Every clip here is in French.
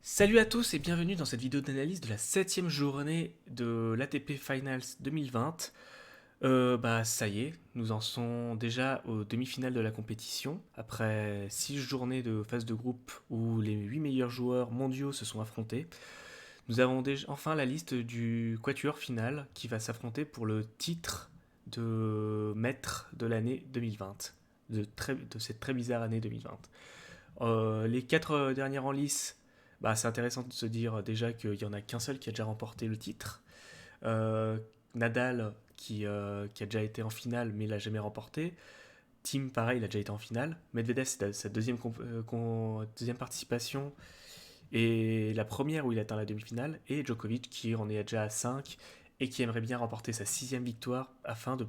Salut à tous et bienvenue dans cette vidéo d'analyse de la 7ème journée de l'ATP Finals 2020. Ça y est, nous en sommes déjà aux demi-finales de la compétition. Après 6 journées de phase de groupe où les 8 meilleurs joueurs mondiaux se sont affrontés, nous avons déjà enfin la liste du quatuor final qui va s'affronter pour le titre de maître de l'année 2020, de cette très bizarre année 2020. Les 4 dernières en lice, c'est intéressant de se dire déjà qu'il n'y en a qu'un seul qui a déjà remporté le titre. Euh, Nadal qui a déjà été en finale mais l'a jamais remporté. Tim, pareil, il a déjà été en finale. Medvedev, c'est sa deuxième participation et la première où il atteint la demi-finale. Et Djokovic qui en est déjà à 5 et qui aimerait bien remporter sa 6ème victoire afin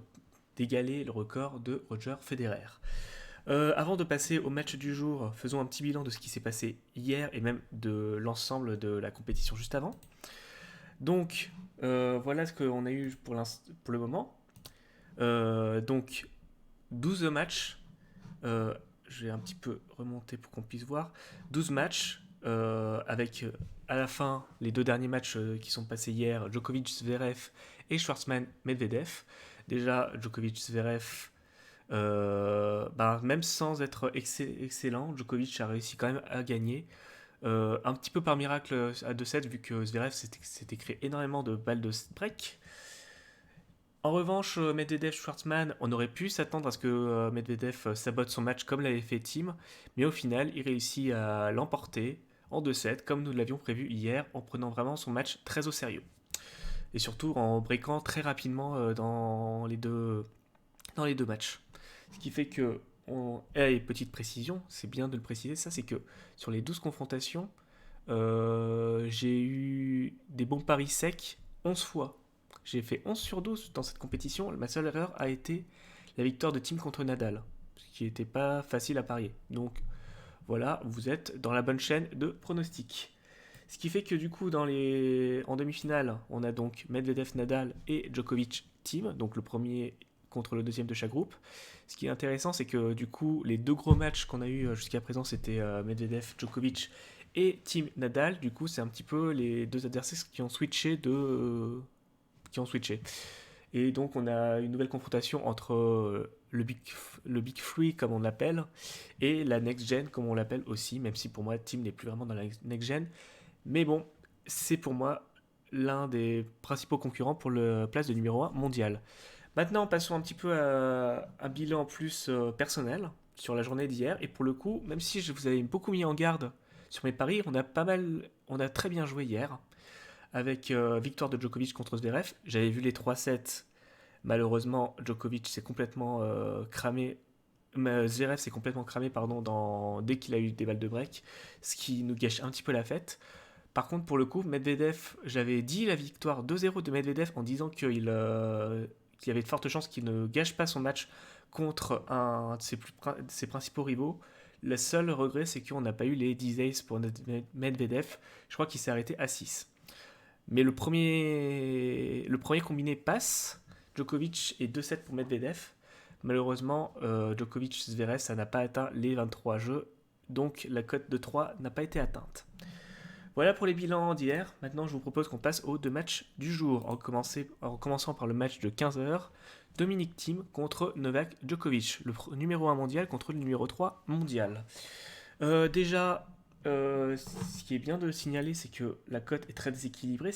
d'égaler le record de Roger Federer. Avant de passer au match du jour, faisons un petit bilan de ce qui s'est passé hier et même de l'ensemble de la compétition juste avant. Donc, voilà ce qu'on a eu pour le moment. Donc, 12 matchs. Euh, je vais un petit peu remonter pour qu'on puisse voir. 12 matchs avec à la fin les deux derniers matchs qui sont passés hier, Djokovic-Zverev et Schwartzmann-Medvedev. Déjà, Djokovic-Zverev, même sans être excellent, Djokovic a réussi quand même à gagner. Un petit peu par miracle à 2-7, vu que Zverev s'était créé énormément de balles de break. En revanche, Medvedev-Schwartzmann, on aurait pu s'attendre à ce que Medvedev sabote son match comme l'avait fait Tim, mais au final, il réussit à l'emporter en 2-7, comme nous l'avions prévu hier, en prenant vraiment son match très au sérieux. Et surtout en breakant très rapidement dans les deux matchs. Ce qui fait que, et petite précision, c'est bien de le préciser, ça c'est que sur les 12 confrontations, j'ai eu des bons paris secs 11 fois. J'ai fait 11 sur 12 dans cette compétition. Ma seule erreur a été la victoire de Team contre Nadal, ce qui n'était pas facile à parier. Donc voilà, vous êtes dans la bonne chaîne de pronostics. Ce qui fait que du coup, en demi-finale, on a donc Medvedev, Nadal et Djokovic team, donc le premier contre le deuxième de chaque groupe. Ce qui est intéressant, c'est que du coup, les deux gros matchs qu'on a eu jusqu'à présent, c'était Medvedev, Djokovic et Team Nadal. Du coup, c'est un petit peu les deux adversaires qui ont switché. Et donc, on a une nouvelle confrontation entre le Big Three, comme on l'appelle, et la Next Gen, comme on l'appelle aussi, même si pour moi, Team n'est plus vraiment dans la Next Gen. Mais bon, c'est pour moi l'un des principaux concurrents pour la place de numéro un mondial. Maintenant, passons un petit peu à un bilan plus personnel sur la journée d'hier. Et pour le coup, même si je vous avais beaucoup mis en garde sur mes paris, on a très bien joué hier avec victoire de Djokovic contre Zverev. J'avais vu les 3 sets. Malheureusement, Djokovic s'est complètement cramé. Zverev s'est complètement cramé pardon, dès qu'il a eu des balles de break, ce qui nous gâche un petit peu la fête. Par contre, pour le coup, Medvedev, j'avais dit la victoire 2-0 de Medvedev en disant qu'il y avait de fortes chances qu'il ne gâche pas son match contre un de ses principaux rivaux. Le seul regret, c'est qu'on n'a pas eu les 10 aces pour Medvedev. Je crois qu'il s'est arrêté à 6. Mais le premier combiné passe. Djokovic et 2-7 pour Medvedev. Malheureusement, Djokovic-Zverev, ça n'a pas atteint les 23 jeux. Donc la cote de 3 n'a pas été atteinte. Voilà pour les bilans d'hier. Maintenant, je vous propose qu'on passe aux deux matchs du jour. En commençant par le match de 15 h. Dominic Thiem contre Novak Djokovic, le numéro 1 mondial contre le numéro 3 mondial. Déjà, ce qui est bien de signaler, c'est que la cote est très déséquilibrée.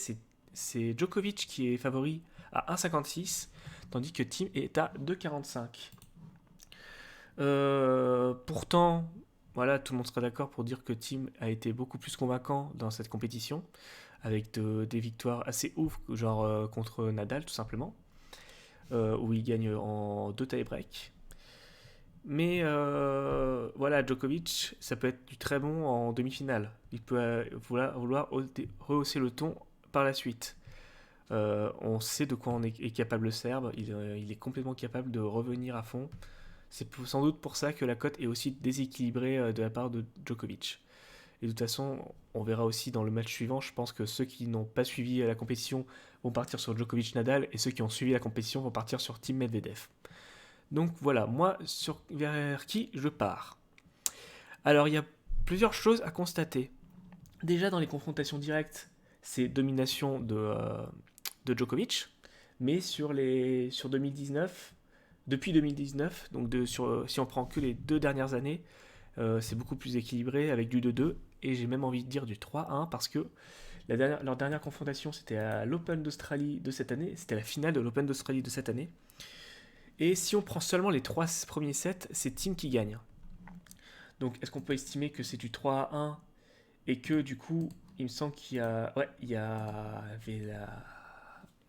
C'est Djokovic qui est favori à 1,56, tandis que Thiem est à 2,45. Pourtant, voilà, tout le monde sera d'accord pour dire que Thiem a été beaucoup plus convaincant dans cette compétition, avec des victoires assez ouf, genre contre Nadal tout simplement, où il gagne en 2 tie-break. Mais voilà, Djokovic, ça peut être du très bon en demi-finale. Il peut vouloir rehausser le ton par la suite. On sait de quoi est capable le Serbe. Il est complètement capable de revenir à fond. C'est sans doute pour ça que la cote est aussi déséquilibrée de la part de Djokovic. Et de toute façon, on verra aussi dans le match suivant. Je pense que ceux qui n'ont pas suivi la compétition vont partir sur Djokovic-Nadal et ceux qui ont suivi la compétition vont partir sur Team Medvedev. Donc voilà, moi, vers qui je pars. Alors, il y a plusieurs choses à constater. Déjà dans les confrontations directes, c'est domination de Djokovic, mais sur 2019, depuis 2019, donc si on prend que les 2 dernières années, c'est beaucoup plus équilibré avec du 2-2, et j'ai même envie de dire du 3-1, parce que leur dernière confrontation, c'était à l'Open d'Australie de cette année, c'était la finale de l'Open d'Australie de cette année, et si on prend seulement les 3 premiers sets, c'est Team qui gagne. Donc est-ce qu'on peut estimer que c'est du 3-1 et que du coup, il me semble il y avait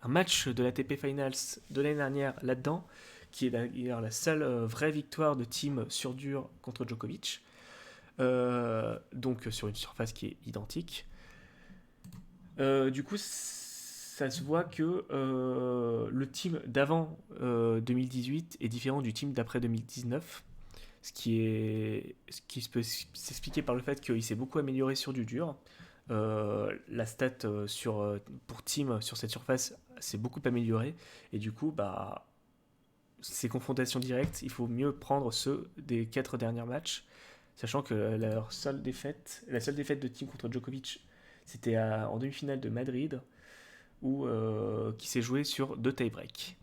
un match de l'ATP Finals de l'année dernière là-dedans, qui est d'ailleurs la seule vraie victoire de team sur dur contre Djokovic, donc sur une surface qui est identique. Du coup, ça se voit que le team d'avant 2018 est différent du team d'après 2019, ce qui peut s'expliquer par le fait qu'il s'est beaucoup amélioré sur du dur. La stat pour team sur cette surface s'est beaucoup améliorée, et du coup, bah, ces confrontations directes, il faut mieux prendre ceux des 4 derniers matchs, sachant que la seule défaite de team contre Djokovic, c'était en demi-finale de Madrid, qui s'est joué sur 2 tie-breaks.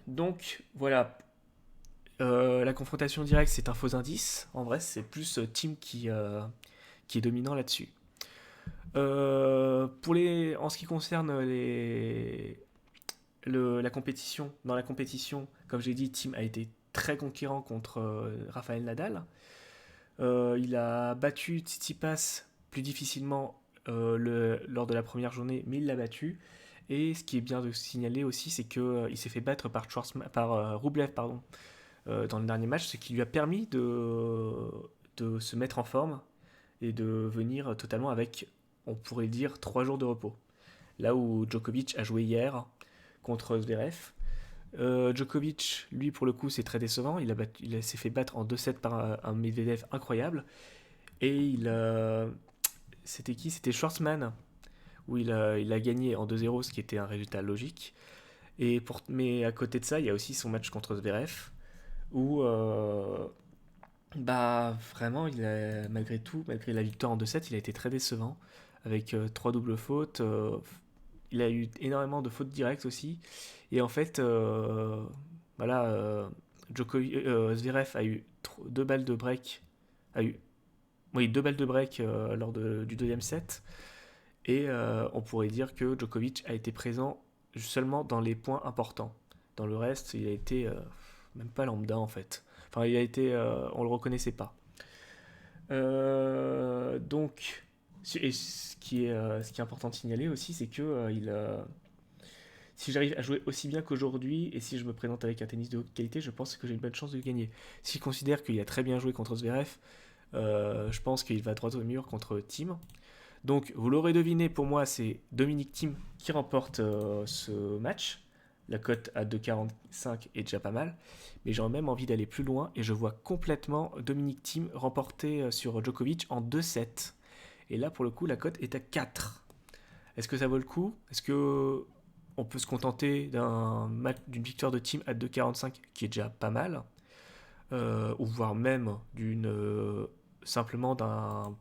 Donc voilà, la confrontation directe, c'est un faux indice. En vrai, c'est plus team qui est dominant là-dessus. En ce qui concerne la compétition, dans la compétition, comme j'ai dit, Team a été très conquérant contre Rafael Nadal. Il a battu Tsitsipas plus difficilement lors de la première journée, mais il l'a battu. Et ce qui est bien de signaler aussi, c'est qu'il s'est fait battre par Rublev, pardon, dans le dernier match, ce qui lui a permis de se mettre en forme et de venir totalement avec, on pourrait dire, 3 jours de repos. Là où Djokovic a joué hier contre Zverev. Djokovic, lui, pour le coup, c'est très décevant. Il s'est fait battre en 2-7 par un Medvedev incroyable. Et c'était qui? C'était Schwartzmann, où il a gagné en 2-0, ce qui était un résultat logique. Mais à côté de ça, il y a aussi son match contre Zverev, où bah vraiment, malgré tout, malgré la victoire en 2-7, il a été très décevant, avec 3 doubles fautes. Il a eu énormément de fautes directes aussi. Et en fait, voilà, Zverev a eu 2 balles de break, a eu, oui, 2 balles de break du deuxième set. Et on pourrait dire que Djokovic a été présent seulement dans les points importants. Dans le reste, il a été même pas lambda en fait. Enfin, on le reconnaissait pas. Donc, et ce qui est important de signaler aussi, c'est que si j'arrive à jouer aussi bien qu'aujourd'hui, et si je me présente avec un tennis de haute qualité, je pense que j'ai une bonne chance de gagner. S'il considère qu'il a très bien joué contre Zverev, je pense qu'il va droit au mur contre Thiem. Donc, vous l'aurez deviné, pour moi, c'est Dominic Thiem qui remporte ce match. La cote à 2,45 est déjà pas mal. Mais j'ai même envie d'aller plus loin, et je vois complètement Dominic Thiem remporter sur Djokovic en 2-7. Et là, pour le coup, la cote est à 4. Est-ce que ça vaut le coup? Est-ce que on peut se contenter d'une victoire de Thiem à 2,45, qui est déjà pas mal, ou voire même simplement d'un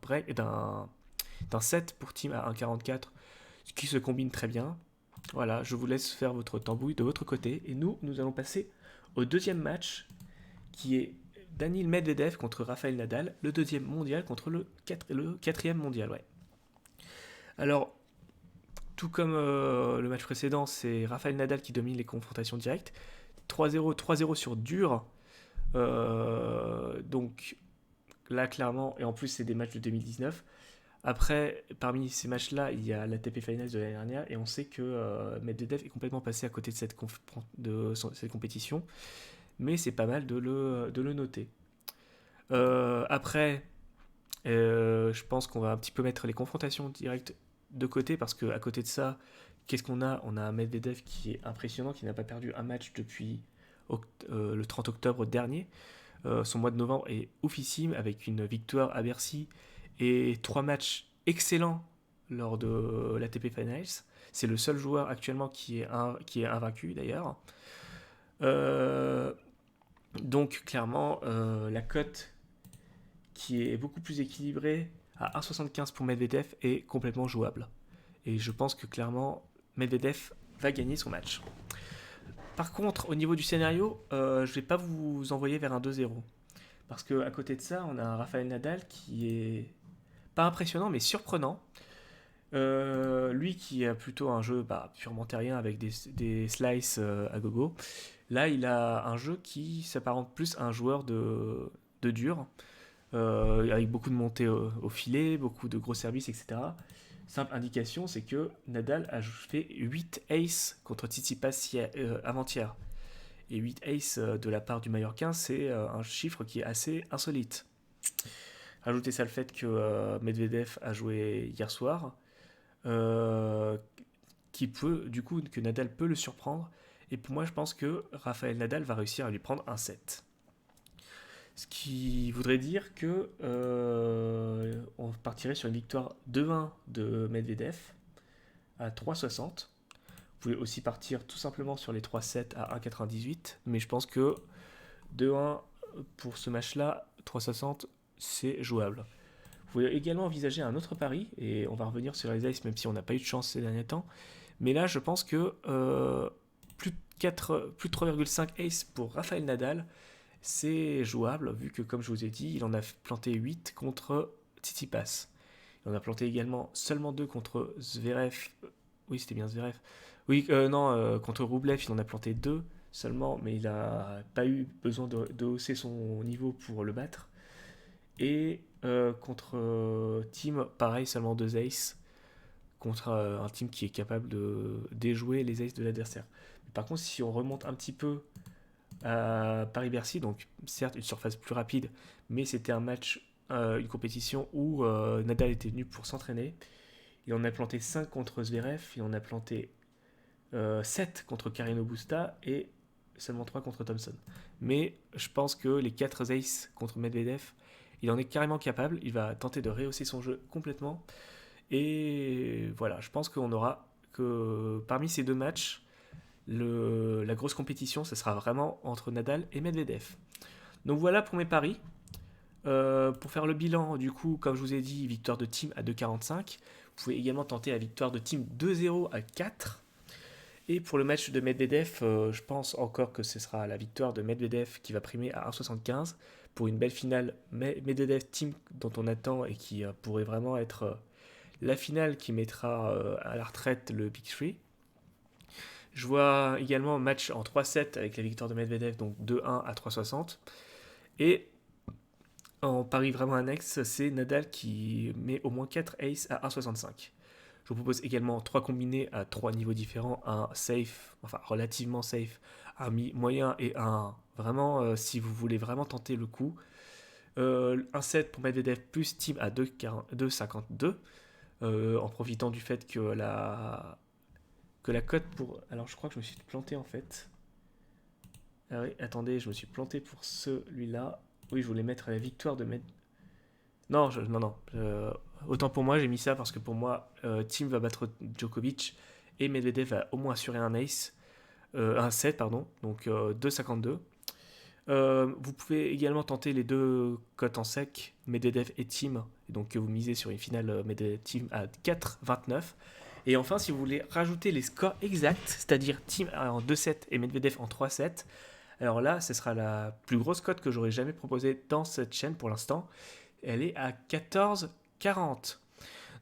set pour Thiem à 1,44, ce qui se combine très bien. Voilà, je vous laisse faire votre tambouille de votre côté, et nous allons passer au deuxième match, qui est Daniil Medvedev contre Rafael Nadal, le deuxième mondial contre le quatrième mondial. Ouais. Alors, tout comme le match précédent, c'est Rafael Nadal qui domine les confrontations directes. 3-0, 3-0 sur dur. Donc là, clairement, et en plus, c'est des matchs de 2019. Après, parmi ces matchs-là, il y a l'ATP Finals de l'année dernière, et on sait que Medvedev est complètement passé à côté de cette compétition, mais c'est pas mal de le noter. Après, je pense qu'on va un petit peu mettre les confrontations directes de côté, parce qu'à côté de ça, qu'est-ce qu'on a? On a un Medvedev qui est impressionnant, qui n'a pas perdu un match depuis le 30 octobre dernier. Son mois de novembre est oufissime, avec une victoire à Bercy et 3 matchs excellents lors de l'ATP Finals. C'est le seul joueur actuellement qui est invaincu d'ailleurs. Euh, donc clairement, la cote qui est beaucoup plus équilibrée à 1,75 pour Medvedev est complètement jouable. Et je pense que clairement, Medvedev va gagner son match. Par contre, au niveau du scénario, je ne vais pas vous envoyer vers un 2-0. Parce qu'à côté de ça, on a un Rafael Nadal qui est pas impressionnant, mais surprenant. Lui qui a plutôt un jeu purement terrien avec des slices à gogo. Là, il a un jeu qui s'apparente plus à un joueur de dur, avec beaucoup de montées au filet, beaucoup de gros services, etc. Simple indication, c'est que Nadal a fait 8 aces contre Tsitsipas avant-hier. Et 8 aces de la part du Mallorquin, c'est un chiffre qui est assez insolite. Ajoutez ça le fait que Medvedev a joué hier soir, euh, que Nadal peut le surprendre. Et pour moi, je pense que Rafael Nadal va réussir à lui prendre un set. Ce qui voudrait dire que on partirait sur une victoire 2-1 de Medvedev à 3,60. Vous pouvez aussi partir tout simplement sur les 3-7 à 1,98. Mais je pense que 2-1 pour ce match-là, 3,60, c'est jouable. Vous pouvez également envisager un autre pari, et on va revenir sur les aces, même si on n'a pas eu de chance ces derniers temps. Mais là, je pense que plus de 3,5 aces pour Rafael Nadal, c'est jouable, vu que, comme je vous ai dit, il en a planté 8 contre Tsitsipas. Il en a planté également seulement 2 contre Zverev. Oui, c'était bien Zverev. Oui, non, contre Rublev, il en a planté 2 seulement, mais il n'a pas eu besoin de hausser son niveau pour le battre. Et contre Team, pareil, seulement 2 aces contre un team qui est capable de déjouer les aces de l'adversaire. Par contre, si on remonte un petit peu à Paris-Bercy, donc certes une surface plus rapide, mais c'était un match, une compétition où Nadal était venu pour s'entraîner. Il en a planté 5 contre Zverev, il en a planté 7 contre Carreno Busta et seulement 3 contre Thompson. Mais je pense que les 4 aces contre Medvedev, il en est carrément capable, il va tenter de rehausser son jeu complètement. Et voilà, je pense qu'on aura que parmi ces deux matchs, la grosse compétition, ce sera vraiment entre Nadal et Medvedev. Donc voilà pour mes paris. Pour faire le bilan, du coup, comme je vous ai dit, victoire de Team à 2,45. Vous pouvez également tenter la victoire de Team 2-0 à 4. Et pour le match de Medvedev, je pense encore que ce sera la victoire de Medvedev qui va primer à 1,75 pour une belle finale Medvedev-Team dont on attend et qui pourrait vraiment être la finale qui mettra à la retraite le Big Three. Je vois également un match en 3-7 avec la victoire de Medvedev, donc 2-1 à 3,60. Et en pari vraiment annexe, c'est Nadal qui met au moins 4 aces à 1,65. Je vous propose également 3 combinés à 3 niveaux différents, un safe, enfin relativement safe, un moyen et un vraiment si vous voulez vraiment tenter le coup. Un set pour Medvedev plus Team à 2,52 en profitant du fait que la cote pour... Alors je crois que je me suis planté en fait. Ah oui, attendez, je me suis planté pour celui-là. Oui, je voulais mettre la victoire de Medvedev. Non, non. Autant pour moi, j'ai mis ça parce que pour moi, Team va battre Djokovic et Medvedev va au moins assurer un ace, un set, pardon, donc 2,52. Vous pouvez également tenter les deux cotes en sec, Medvedev et Team, et donc vous misez sur une finale Medvedev Team à 4,29. Et enfin, si vous voulez rajouter les scores exacts, c'est-à-dire Team en 2-7 et Medvedev en 3-7, alors là, ce sera la plus grosse cote que j'aurais jamais proposée dans cette chaîne pour l'instant. Elle est à 14,40.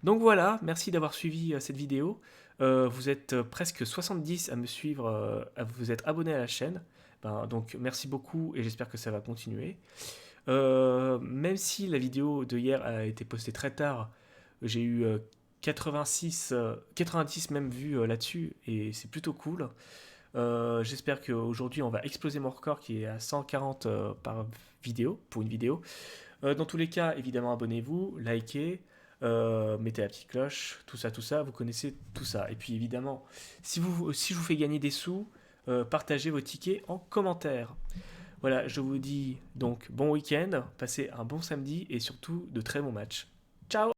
Donc voilà, merci d'avoir suivi cette vidéo. Vous êtes presque 70 à me suivre, à vous être abonné à la chaîne. Donc merci beaucoup et j'espère que ça va continuer. Même si la vidéo de hier a été postée très tard, j'ai eu 90 même vues là-dessus et c'est plutôt cool. J'espère qu'aujourd'hui on va exploser mon record qui est à 140 par vidéo, pour une vidéo. Dans tous les cas, évidemment, abonnez-vous, likez, mettez la petite cloche, tout ça, vous connaissez tout ça. Et puis évidemment, si je vous fais gagner des sous, partagez vos tickets en commentaire. Voilà, je vous dis donc bon week-end, passez un bon samedi et surtout de très bons matchs. Ciao!